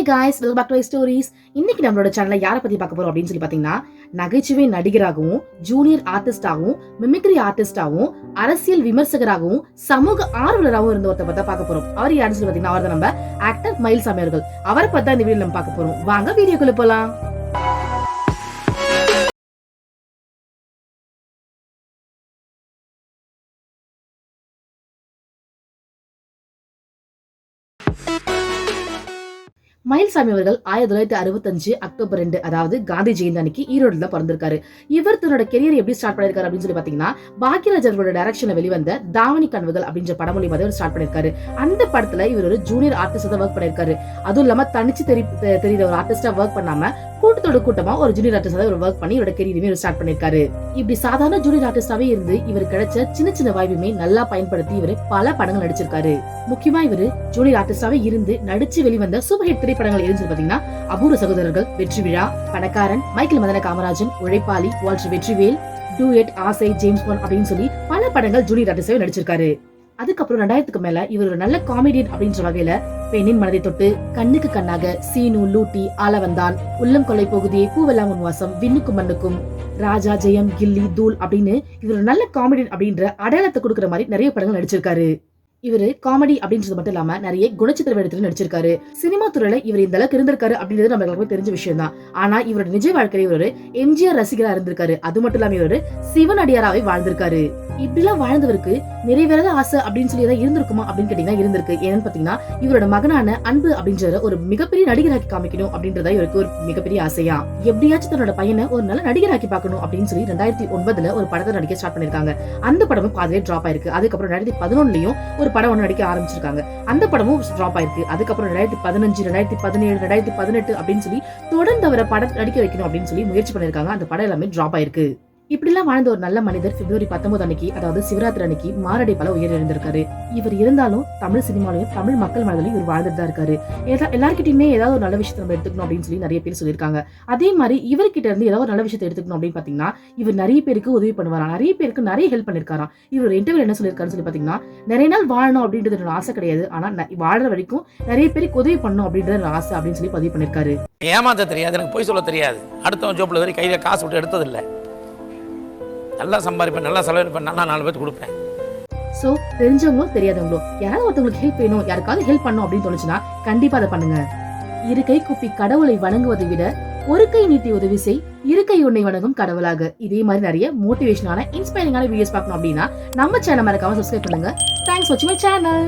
guys, welcome back to my stories. இன்னைக்கு நம்மளோட சேனல்ல யாரை பத்தி பார்க்க போறோம் அப்படின்னு சொல்லி பாத்தீங்கன்னா, நகைச்சுவை நடிகராகவும் ஜூனியர் ஆர்டிஸ்டாகவும் மிமிக்ரி ஆர்டிஸ்டாகவும் அரசியல் விமர்சகராகவும் சமூக ஆர்வலராகவும் இருந்த ஒருத்தர் பத்தி பார்க்க போறோம். அவர் யாருன்னு சொல்லி பாத்தீங்கன்னா, அவர் தான் நம்ம ஆக்டர் மயில்சாமி அவர்கள். அவரை பத்தி இந்த வீடியோல நம்ம பார்க்க போறோம். வாங்க வீடியோக்குள்ள போலாம். மயில்சாமி அவர்கள் 1965 அக்டோபர் 2 அதாவது காந்தி ஜெயந்தி அன்னைக்கு ஈரோடுல பிறந்திருக்காரு. இவர் தன்னோட கெரியர் எப்படி ஸ்டார்ட் பண்ணிருக்காரு அப்படின்னு சொல்லி பாத்தீங்கன்னா, பாக்யராஜ் அவர்களோட டைரக்ஷன்ல வெளிவந்த தாவணி கனவுகள் அப்படின்ற படம் மூலியமா இவர் ஸ்டார்ட் பண்ணிருக்காரு. அந்த படத்துல இவர் ஒரு ஜூனியர் ஆர்டிஸ்டா ஒர்க் பண்ணிருக்காரு. அதுவும் இல்லாம தனிச்சு தெரியுற ஒரு ஆர்டிஸ்டா ஒர்க் பண்ணாம கூட்டத்தோட கூட்டமா ஒரு ஜூனியர் ஆர்டிஸ்டா இவர் ஒர்க் பண்ணி இவரோட கெரியரையுமே ஸ்டார்ட் பண்ணிருக்காரு. இப்படி சாதாரண ஜூனியர் ஆர்டிஸ்டாவே இருந்து இவர் கிடைச்ச சின்ன சின்ன வாய்ப்புமே நல்லா பயன்படுத்தி இவர் பல படங்கள் நடிச்சிருக்காரு. முக்கியமா இவர் ஜூனியர் ஆர்டிஸ்டாவே இருந்து நடிச்சு வெளிவந்த சூப்பர் ஹிட் திரைப்படங்கள் எதுன்னு பாத்தீங்கன்னா, அபூர்வ சகோதரர்கள், வெற்றி விழா, பணக்காரன், மைக்கேல் மதன காமராஜன், உழைப்பாளி, வால்டர் வெற்றிவேல், டூயட், ஆசை, ஜேம்ஸ் பாண்ட் அப்படின்னு சொல்லி பல படங்கள் ஜூனியர் ஆர்டிஸ்டாவே நடிச்சிருக்காரு. அதுக்கப்புறம் 2000க்கு மேல இவர் ஒரு நல்ல காமெடியன் அப்படின்ற வகையில பெண்ணின் மனதை தொட்டு, கண்ணுக்கு கண்ணாக, சீனு, லூட்டி, ஆலவந்தான், உள்ளம் கொள்ளை போகுதியே, பூவெல்லாம் உன்வாசம், விண்ணுக்கும் மண்ணுக்கும், ராஜா, ஜெயம், கில்லி, தூள் அப்படின்னு இவர் ஒரு நல்ல காமெடியன் அப்படின்ற அடையாளத்தை கொடுக்குற மாதிரி நிறைய படங்கள் நடிச்சிருக்காரு. இவரு காமெடி அப்படின்றது மட்டும் இல்லாம நிறைய குணச்சித்திர வேடத்துல நடிச்சிருக்காரு. சினிமா துறையில இவர் இந்த அளவுக்கு இருந்திருக்காரு அப்படின்றது நமக்கு தெரிஞ்ச விஷயம் தான். ஆனா இவரோட நிஜ வாழ்க்கையில இவரு எம்ஜிஆர் ரசிகரா இருந்திருக்காரு. அது மட்டும் இல்லாம இவரு சிவனடியாராவே வாழ்ந்திருக்காரு. இப்படிலாம் வாழ்ந்தவருக்கு நிறைவேறாத ஆசை அப்படின்னு சொல்லி ஏதாவது இருந்திருக்குமா அப்படின்னு கேட்டீங்கன்னா இருந்திருக்கு. ஏன்னு பாத்தீங்கன்னா, இவரோட மகனான அன்பு அப்படின்ற ஒரு மிகப்பெரிய நடிகராக்கி காமிக்கணும் அப்படின்றத இவருக்கு ஒரு மிகப்பெரிய ஆசையா. எப்படியாச்சும் தன்னோட பையனை ஒரு நல்ல நடிகராக்கி பார்க்கணும் அப்படின்னு சொல்லி 2009 ஒரு படத்தை நடிக்க ஸ்டார்ட் பண்ணிருக்காங்க. அந்த படமும் பாதியிலே டிராப் ஆயிருக்கு. அதுக்கப்புறம் 2011 ஒரு படம் ஒண்ணு நடிக்க ஆரம்பிச்சிருக்காங்க. அந்த படமும் டிராப் ஆயிருக்கு. அதுக்கப்புறம் 2015, 2017, 2018 அப்படின்னு சொல்லி தொடர்ந்து அவரை படம் நடிக்க வைக்கணும் அப்படின்னு சொல்லி முயற்சி பண்ணிருக்காங்க. அந்த படம் எல்லாமே டிராப் ஆயிருக்கு. இப்படி எல்லாம் வாழ்ந்த ஒரு நல்ல மனிதர் பிப்ரவரி 19 அன்னைக்கு, அதாவது சிவராத்திரி அன்னைக்கு மாரடை பல உயிர் இருந்திருக்காரு. இவர் இருந்தாலும் தமிழ் சினிமாலையும் தமிழ் மக்கள் மனதிலையும் இவர் வாழ்ந்துட்டு தான் இருக்காரு. எல்லார்கிட்டயுமே ஏதாவது ஒரு நல்ல விஷயத்தை நம்ம எடுத்துக்கணும் அப்படின்னு சொல்லி நிறைய பேர் சொல்லியிருக்காங்க. அதே மாதிரி இவர்கிட்ட இருந்து ஏதாவது ஒரு நல்ல விஷயத்தை எடுத்துக்கணும் அப்படின்னு பாத்தீங்கன்னா, இவர் நிறைய பேருக்கு உதவி பண்ணுவாராம், நிறைய பேருக்கு நிறைய ஹெல்ப் பண்ணிருக்காராம். இவர் இன்டர்வியூ என்ன சொல்லியிருக்காருன்னு சொல்லி பாத்தீங்கன்னா, நிறைய நாள் வாழணும் அப்படின்றது என்னோட ஆசை கிடையாது, ஆனா வாழற வரைக்கும் நிறைய பேருக்கு உதவி பண்ணணும் அப்படின்றது ஆசை அப்படின்னு சொல்லி பதிவு பண்ணிருக்காரு. ஏமாத்த தெரியாது, எனக்கு போய் சொல்ல தெரியாது, அடுத்தவன் ஜோப்ல வரை கையில காசு விட்டு எடுத்ததில்லை, நல்லா சம்பாதிப்பேன், நல்லா செலவழிப்பேன், நல்லா 4 பேருக்கு கொடுப்பேன். சோ தெரிஞ்சவங்களோ தெரியாதவங்களோ யாராவது ஒருத்தவங்களுக்கு ஹெல்ப் வேணும், யாருக்காவது ஹெல்ப் பண்ணும் அப்படின்னு தோணுச்சுன்னா கண்டிப்பா அதை பண்ணுங்க. இரு கை குப்பி கடவுளை வணங்குவதை விட ஒரு கை நீட்டி உதவி செய், இரு கை உன்னை வணங்கும் கடவுளாக. இதே மாதிரி நிறைய மோட்டிவேஷனான இன்ஸ்பைரிங்கான வீடியோஸ் பார்க்கணும் அப்படின்னா நம்ம சேனல் மறக்காம சப்ஸ்கிரைப் பண்ணுங்க. தேங்க்ஸ் ஃபார் வாட்சிங் மை சேனல்.